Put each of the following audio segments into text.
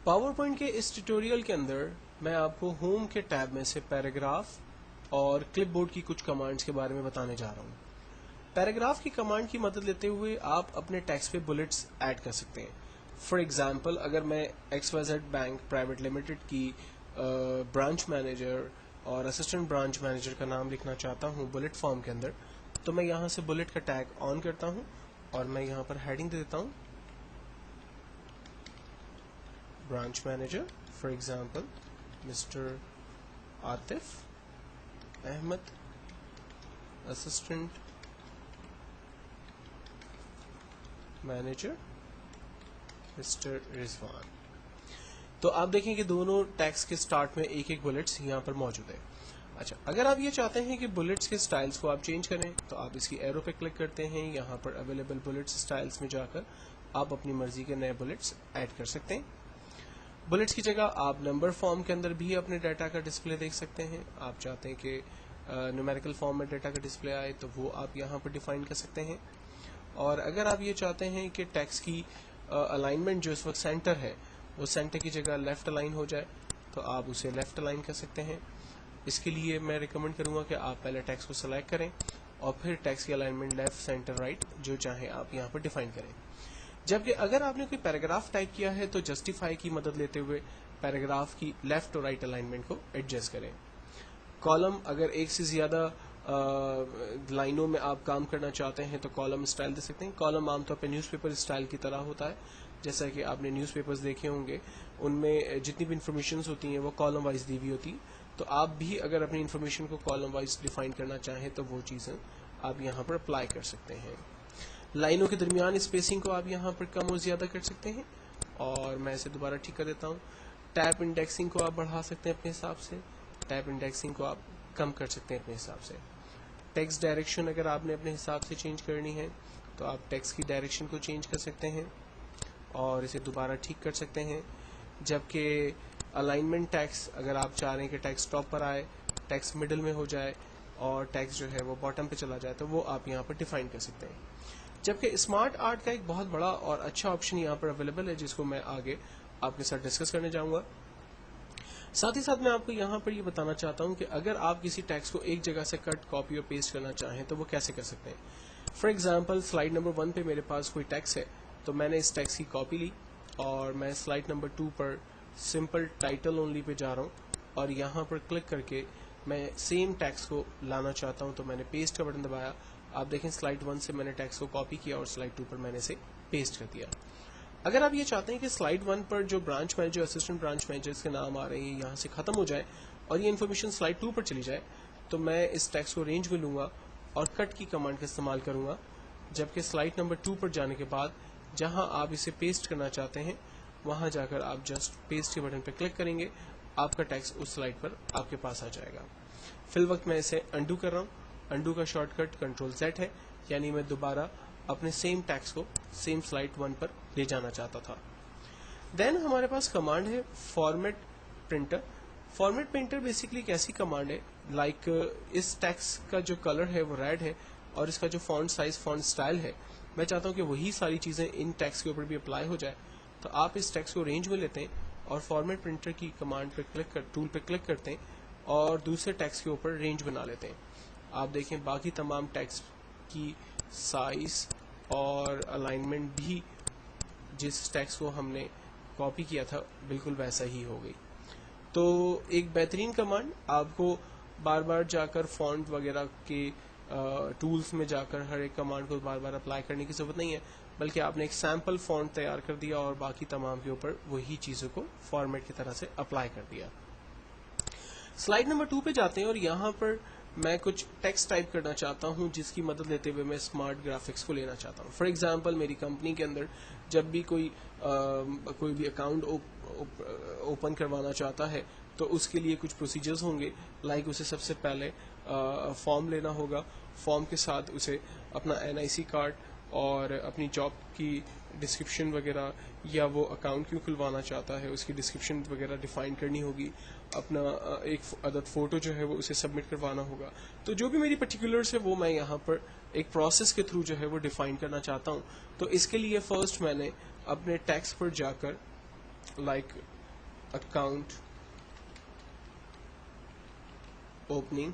Power point کے اس tutorial کے اندر میں آپ کو ہوم کے ٹیب میں سے پیراگراف اور کلپ بورڈ کی کچھ کمانڈز کے بارے میں بتانے جا رہا ہوں. پیراگراف کی کمانڈ کی مدد لیتے ہوئے آپ اپنے ٹیکسٹ پہ بلٹس ایڈ کر سکتے ہیں. فار ایگزامپل اگر میں X Y Z bank private limited کی برانچ مینیجر اور اسسٹنٹ برانچ مینیجر کا نام لکھنا چاہتا ہوں بلٹ فارم کے اندر، تو میں یہاں سے بلٹ کا ٹیگ آن کرتا ہوں اور میں یہاں پر ہیڈنگ دے دیتا ہوں branch manager. For example mister Atif Ahmed assistant manager mister Rizwan. تو آپ دیکھیں کہ دونوں ٹیکسٹ کے سٹارٹ میں ایک ایک بلٹس یہاں پر موجود ہے. اچھا، اگر آپ یہ چاہتے ہیں کہ بلٹس کے سٹائلز کو آپ چینج کریں تو آپ اس کی ایرو پہ کلک کرتے ہیں. یہاں پر اویلیبل بلٹس سٹائلز میں جا کر آپ اپنی مرضی کے نئے بلٹس ایڈ کر سکتے ہیں. بلٹس کی جگہ آپ نمبر فارم کے اندر بھی اپنے ڈیٹا کا ڈسپلے دیکھ سکتے ہیں. آپ چاہتے ہیں کہ نیومیریکل فارم میں ڈیٹا کا ڈسپلے آئے تو وہ آپ یہاں پر ڈیفائن کر سکتے ہیں. اور اگر آپ یہ چاہتے ہیں کہ ٹیکسٹ کی الائنمنٹ جو اس وقت سینٹر ہے وہ سینٹر کی جگہ لیفٹ الائن ہو جائے تو آپ اسے لیفٹ الائن کر سکتے ہیں. اس کے لیے میں ریکمنڈ کروں گا کہ آپ پہلے ٹیکسٹ کو سلیکٹ کریں اور پھر ٹیکسٹ کی الائنمنٹ لیفٹ سینٹر رائٹ جو چاہیں آپ یہاں پر ڈیفائن کریں. جبکہ اگر آپ نے کوئی پیراگراف ٹائپ کیا ہے تو جسٹیفائی کی مدد لیتے ہوئے پیراگراف کی لیفٹ اور رائٹ الائنمنٹ کو ایڈجسٹ کریں. کالم اگر ایک سے زیادہ لائنوں میں آپ کام کرنا چاہتے ہیں تو کالم اسٹائل دے سکتے ہیں. کالم عام طور پہ نیوز پیپر اسٹائل کی طرح ہوتا ہے. جیسا کہ آپ نے نیوز پیپرز دیکھے ہوں گے ان میں جتنی بھی انفارمیشنز ہوتی ہیں وہ کالم وائز دی ہوئی ہوتی. تو آپ بھی اگر اپنی انفارمیشن کو کالم وائز ڈیفائن کرنا چاہیں تو وہ چیزیں آپ یہاں پر اپلائی کر سکتے ہیں. لائنوں کے درمیان اسپیسنگ کو آپ یہاں پر کم اور زیادہ کر سکتے ہیں. اور میں اسے دوبارہ ٹھیک کر دیتا ہوں. ٹیپ انڈیکسنگ کو آپ بڑھا سکتے ہیں اپنے حساب سے. ٹیپ انڈیکسنگ کو آپ کم کر سکتے ہیں اپنے حساب سے. ٹیکسٹ ڈائریکشن اگر آپ نے اپنے حساب سے چینج کرنی ہے تو آپ ٹیکسٹ کی ڈائریکشن کو چینج کر سکتے ہیں اور اسے دوبارہ ٹھیک کر سکتے ہیں. جبکہ الائنمنٹ ٹیکسٹ اگر آپ چاہ رہے ہیں کہ ٹیکسٹ ٹاپ پر آئے، ٹیکسٹ مڈل میں ہو جائے اور ٹیکسٹ جو ہے وہ باٹم پہ چلا جائے تو وہ آپ یہاں پر ڈیفائن کر سکتے ہیں. جبکہ اسمارٹ آرٹ کا ایک بہت بڑا اور اچھا آپشن یہاں پر اویلیبل ہے جس کو میں آگے آپ کے ساتھ ڈسکس کرنے جاؤں گا. ساتھ ہی ساتھ میں آپ کو یہاں پر یہ بتانا چاہتا ہوں کہ اگر آپ کسی ٹیکسٹ کو ایک جگہ سے کٹ کاپی اور پیسٹ کرنا چاہیں تو وہ کیسے کر سکتے ہیں. فار ایگزامپل سلائیڈ نمبر 1 پہ میرے پاس کوئی ٹیکسٹ ہے تو میں نے اس ٹیکسٹ کی کاپی لی اور میں سلائیڈ نمبر 2 پر سمپل ٹائٹل اونلی پہ جا رہا ہوں اور یہاں پر کلک کر کے میں سیم ٹیکسٹ کو لانا چاہتا ہوں تو میں نے پیسٹ کا بٹن دبایا. آپ دیکھیں سلائیڈ 1 سے میں نے ٹیکسٹ کو کاپی کیا اور سلائیڈ 2 پر میں نے اسے پیسٹ کر دیا. اگر آپ یہ چاہتے ہیں کہ سلائیڈ 1 پر جو branch manager assistant branch managers کے نام آ رہے ہیں یہاں سے ختم ہو جائے اور یہ انفارمیشن سلائیڈ 2 پر چلی جائے تو میں اس ٹیکسٹ کو رینج میں لوں گا اور کٹ کی کمانڈ کا استعمال کروں گا. جبکہ سلائیڈ نمبر 2 پر جانے کے بعد جہاں آپ اسے پیسٹ کرنا چاہتے ہیں وہاں جا کر آپ جسٹ پیسٹ کے بٹن پہ کلک کریں گے، آپ کا ٹیکسٹ اس سلائیڈ پر آپ کے پاس آ جائے گا. فی الوقت میں اسے انڈو کر رہا ہوں. انڈو کا شارٹ کٹ کنٹرول زیڈ ہے، یعنی میں دوبارہ اپنے سیم ٹیکسٹ کو سیم سلائیڈ 1 پر لے جانا چاہتا تھا. دین ہمارے پاس کمانڈ ہے format printer. Format printer basically ایک ایسی کمانڈ ہے لائک اس ٹیکسٹ کا جو کلر ہے وہ ریڈ ہے اور اس کا جو فونٹ سائز فونٹ سٹائل ہے میں چاہتا ہوں کہ وہی ساری چیزیں ان ٹیکسٹ کے اوپر بھی اپلائی ہو جائے. تو آپ اس ٹیکسٹ کو رینج میں لیتے ہیں اور فارمیٹ پرنٹر کی کمانڈ پہ ٹول پہ کلک کرتے ہیں اور دوسرے ٹیکسٹ کے اوپر رینج بنا لیتے ہیں. آپ دیکھیں باقی تمام ٹیکسٹ کی سائز اور الائنمنٹ بھی جس ٹیکسٹ کو ہم نے کاپی کیا تھا بالکل ویسا ہی ہو گئی. تو ایک بہترین کمانڈ، آپ کو بار بار جا کر فونٹ وغیرہ کے ٹولز میں جا کر ہر ایک کمانڈ کو بار بار اپلائی کرنے کی ضرورت نہیں ہے، بلکہ آپ نے ایک سیمپل فونٹ تیار کر دیا اور باقی تمام کے اوپر وہی چیزوں کو فارمیٹ کی طرح سے اپلائی کر دیا. سلائیڈ نمبر 2 پہ جاتے ہیں اور یہاں پر میں کچھ ٹیکسٹ ٹائپ کرنا چاہتا ہوں جس کی مدد لیتے ہوئے میں اسمارٹ گرافکس کو لینا چاہتا ہوں. فار ایگزامپل میری کمپنی کے اندر جب بھی کوئی بھی اکاؤنٹ اوپن کروانا چاہتا ہے تو اس کے لیے کچھ پروسیجرز ہوں گے. لائک اسے سب سے پہلے فارم لینا ہوگا. فارم کے ساتھ اسے اپنا NIC کارڈ اور اپنی جاب کی ڈسکرپشن وغیرہ یا وہ اکاؤنٹ کیوں کھلوانا چاہتا ہے اس کی ڈسکرپشن وغیرہ ڈیفائن کرنی ہوگی. اپنا ایک عدد فوٹو جو ہے وہ اسے سبمٹ کروانا ہوگا. تو جو بھی میری پرٹیکولرز ہے وہ میں یہاں پر ایک پروسیس کے تھرو جو ہے وہ ڈیفائن کرنا چاہتا ہوں. تو اس کے لیے فرسٹ میں نے اپنے ٹیکسٹ پر جا کر like account opening,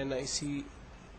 NIC